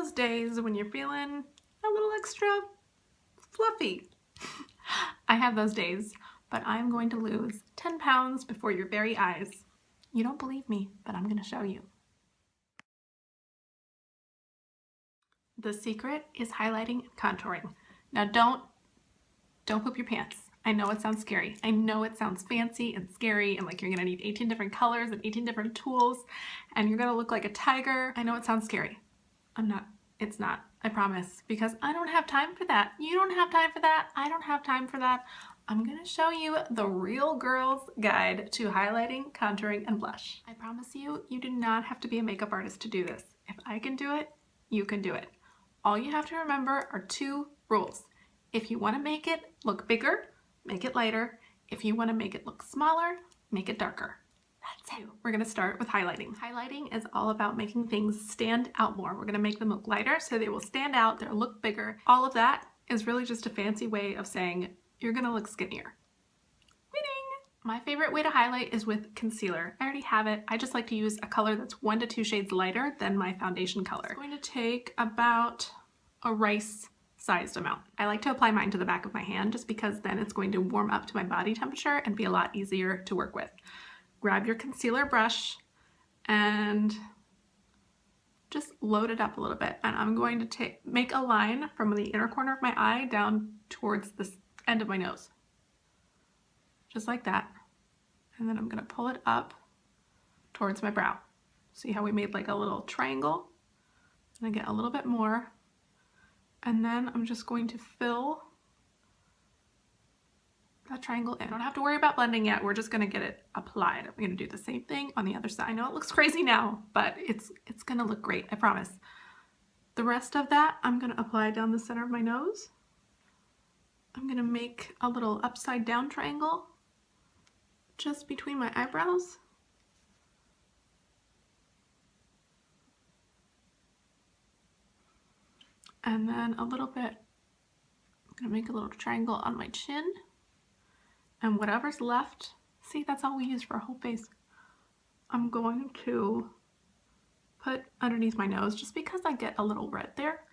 those days when you're feeling a little extra fluffy. I have those days, but I'm going to lose 10 pounds before your very eyes. You don't believe me, but I'm going to show you. The secret is highlighting and contouring. Now don't poop your pants. I know it sounds scary. I know it sounds fancy and scary and like you're gonna need 18 different colors and 18 different tools and you're gonna look like a tiger. I know it sounds scary. It's not, I promise, because I don't have time for that. You don't have time for that. I don't have time for that. I'm gonna show you the real girl's guide to highlighting, contouring, and blush. I promise you, you do not have to be a makeup artist to do this. If I can do it, you can do it. All you have to remember are 2 rules. If you want to make it look bigger, make it lighter. If you want to make it look smaller, make it darker. That's it. We're going to start with highlighting. Highlighting is all about making things stand out more. We're going to make them look lighter so they will stand out, they'll look bigger. All of that is really just a fancy way of saying you're going to look skinnier. Winning! My favorite way to highlight is with concealer. I already have it. I just like to use a color that's 1 to 2 shades lighter than my foundation color. I'm going to take about a rice sized amount. I like to apply mine to the back of my hand just because then it's going to warm up to my body temperature and be a lot easier to work with. Grab your concealer brush and just load it up a little bit. And I'm going to make a line from the inner corner of my eye down towards the end of my nose. Just like that. And then I'm going to pull it up towards my brow. See how we made like a little triangle? And I get a little bit more. And then I'm just going to fill that triangle in. I don't have to worry about blending yet. We're just gonna get it applied. I'm gonna do the same thing on the other side. I know it looks crazy now, but it's gonna look great, I promise. The rest of that, I'm gonna apply down the center of my nose. I'm gonna make a little upside down triangle just between my eyebrows. And then a little bit, I'm gonna make a little triangle on my chin. And whatever's left, see, that's all we use for our whole face. I'm going to put underneath my nose just because I get a little red there.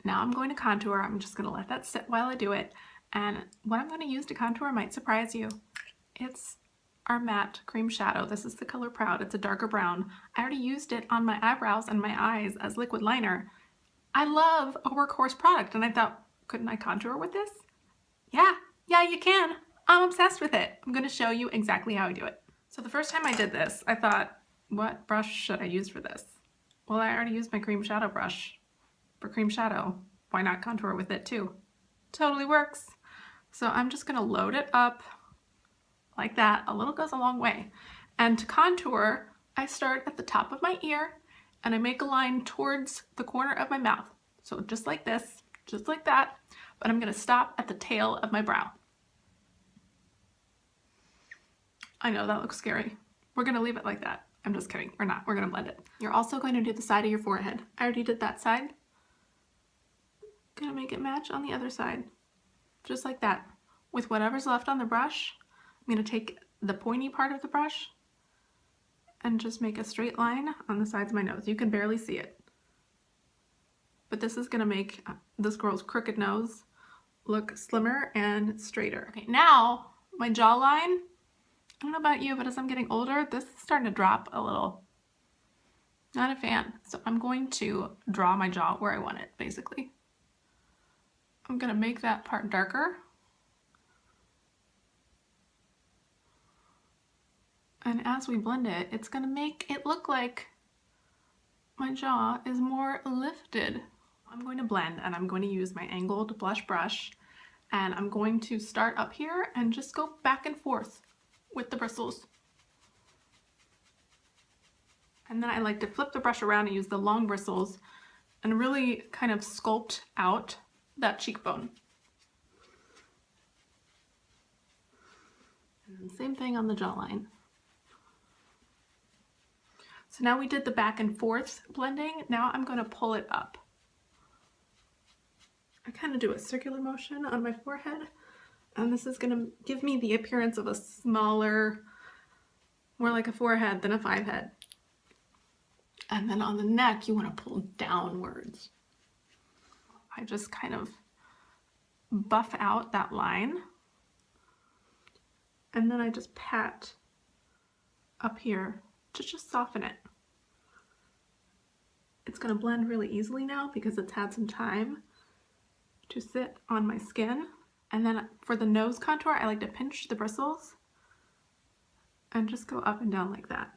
Now I'm going to contour. I'm just gonna let that sit while I do it. And what I'm gonna use to contour might surprise you. It's our matte cream shadow. This is the color Proud. It's a darker brown. I already used it on my eyebrows and my eyes as liquid liner. I love a workhorse product and I thought, couldn't I contour with this? Yeah, you can. I'm obsessed with it. I'm going to show you exactly how I do it. So the first time I did this, I thought, what brush should I use for this? Well, I already used my cream shadow brush for cream shadow. Why not contour with it too? Totally works. So I'm just going to load it up like that. A little goes a long way. And to contour, I start at the top of my ear and I make a line towards the corner of my mouth. So just like this, just like that, but I'm gonna stop at the tail of my brow. I know that looks scary. We're gonna leave it like that. I'm just kidding, we're not, we're gonna blend it. You're also going to do the side of your forehead. I already did that side. Gonna make it match on the other side, just like that. With whatever's left on the brush, I'm gonna take the pointy part of the brush and just make a straight line on the sides of my nose. You can barely see it. But this is gonna make this girl's crooked nose look slimmer and straighter. Okay, now my jawline, I don't know about you, but as I'm getting older, this is starting to drop a little. Not a fan. So I'm going to draw my jaw where I want it, basically. I'm gonna make that part darker. And as we blend it, it's gonna make it look like my jaw is more lifted. I'm going to blend and I'm going to use my angled blush brush and I'm going to start up here and just go back and forth with the bristles. And then I like to flip the brush around and use the long bristles and really kind of sculpt out that cheekbone. And same thing on the jawline. So now we did the back and forth blending. Now I'm going to pull it up. I kind of do a circular motion on my forehead, and this is going to give me the appearance of a smaller, more like a 4-head than a 5-head. And then on the neck, you want to pull downwards. I just kind of buff out that line. And then I just pat up here to just soften it. It's going to blend really easily now because it's had some time to sit on my skin. And then for the nose contour, I like to pinch the bristles and just go up and down like that.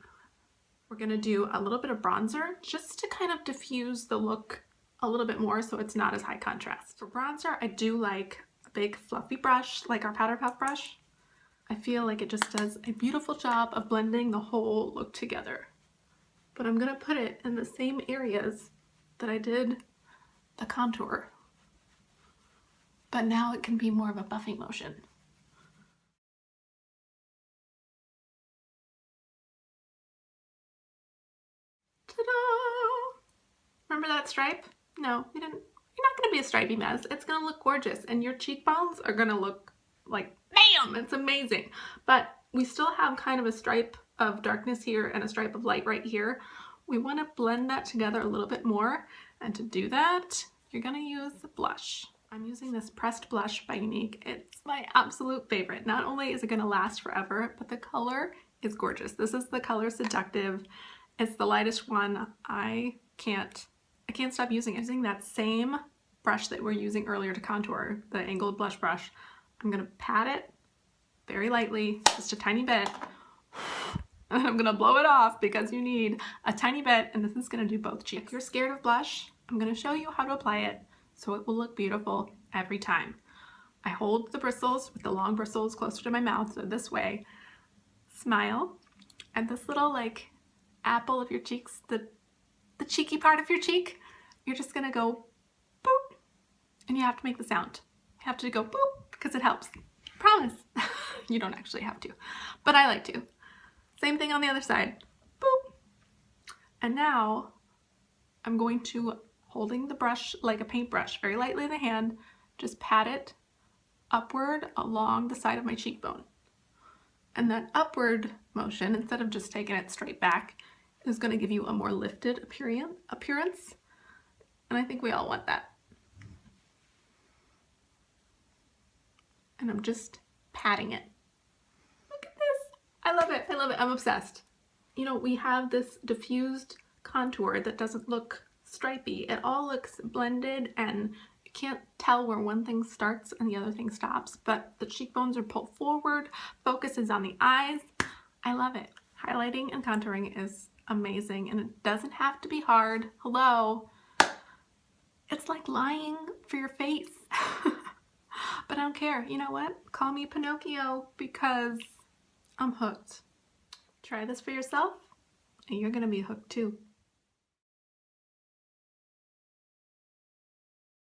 We're going to do a little bit of bronzer just to kind of diffuse the look a little bit more so it's not as high contrast. For bronzer, I do like a big fluffy brush like our Powder Puff brush. I feel like it just does a beautiful job of blending the whole look together. But I'm gonna put it in the same areas that I did the contour. But now it can be more of a buffing motion. Ta-da! Remember that stripe? No, you didn't. You're not gonna be a stripy mess. It's gonna look gorgeous and your cheekbones are gonna look like, bam, it's amazing. But we still have kind of a stripe of darkness here and a stripe of light right here. We want to blend that together a little bit more, and to do that you're going to use blush. I'm using this pressed blush by Younique. It's my absolute favorite. Not only is it going to last forever, but the color is gorgeous. This is the color Seductive. It's the lightest one. I can't stop using it. Using that same brush that we're using earlier to contour, the angled blush brush. I'm going to pat it very lightly, just a tiny bit, and I'm going to blow it off because you need a tiny bit, and this is going to do both cheeks. If you're scared of blush, I'm going to show you how to apply it so it will look beautiful every time. I hold the bristles with the long bristles closer to my mouth, so this way, smile, and this little like apple of your cheeks, the cheeky part of your cheek, you're just going to go boop, and you have to make the sound. You have to go boop because it helps. Promise. You don't actually have to, but I like to. Same thing on the other side. Boop. And now I'm going to, holding the brush like a paintbrush, very lightly in the hand, just pat it upward along the side of my cheekbone. And that upward motion, instead of just taking it straight back, is going to give you a more lifted appearance. And I think we all want that. And I'm just patting it. Look at this. I love it. I love it. I'm obsessed. You know, we have this diffused contour that doesn't look stripy. It all looks blended and you can't tell where one thing starts and the other thing stops, but the cheekbones are pulled forward. Focus is on the eyes. I love it. Highlighting and contouring is amazing, and it doesn't have to be hard. Hello. It's like lying for your face. But I don't care. You know what? Call me Pinocchio because I'm hooked. Try this for yourself and you're gonna be hooked too.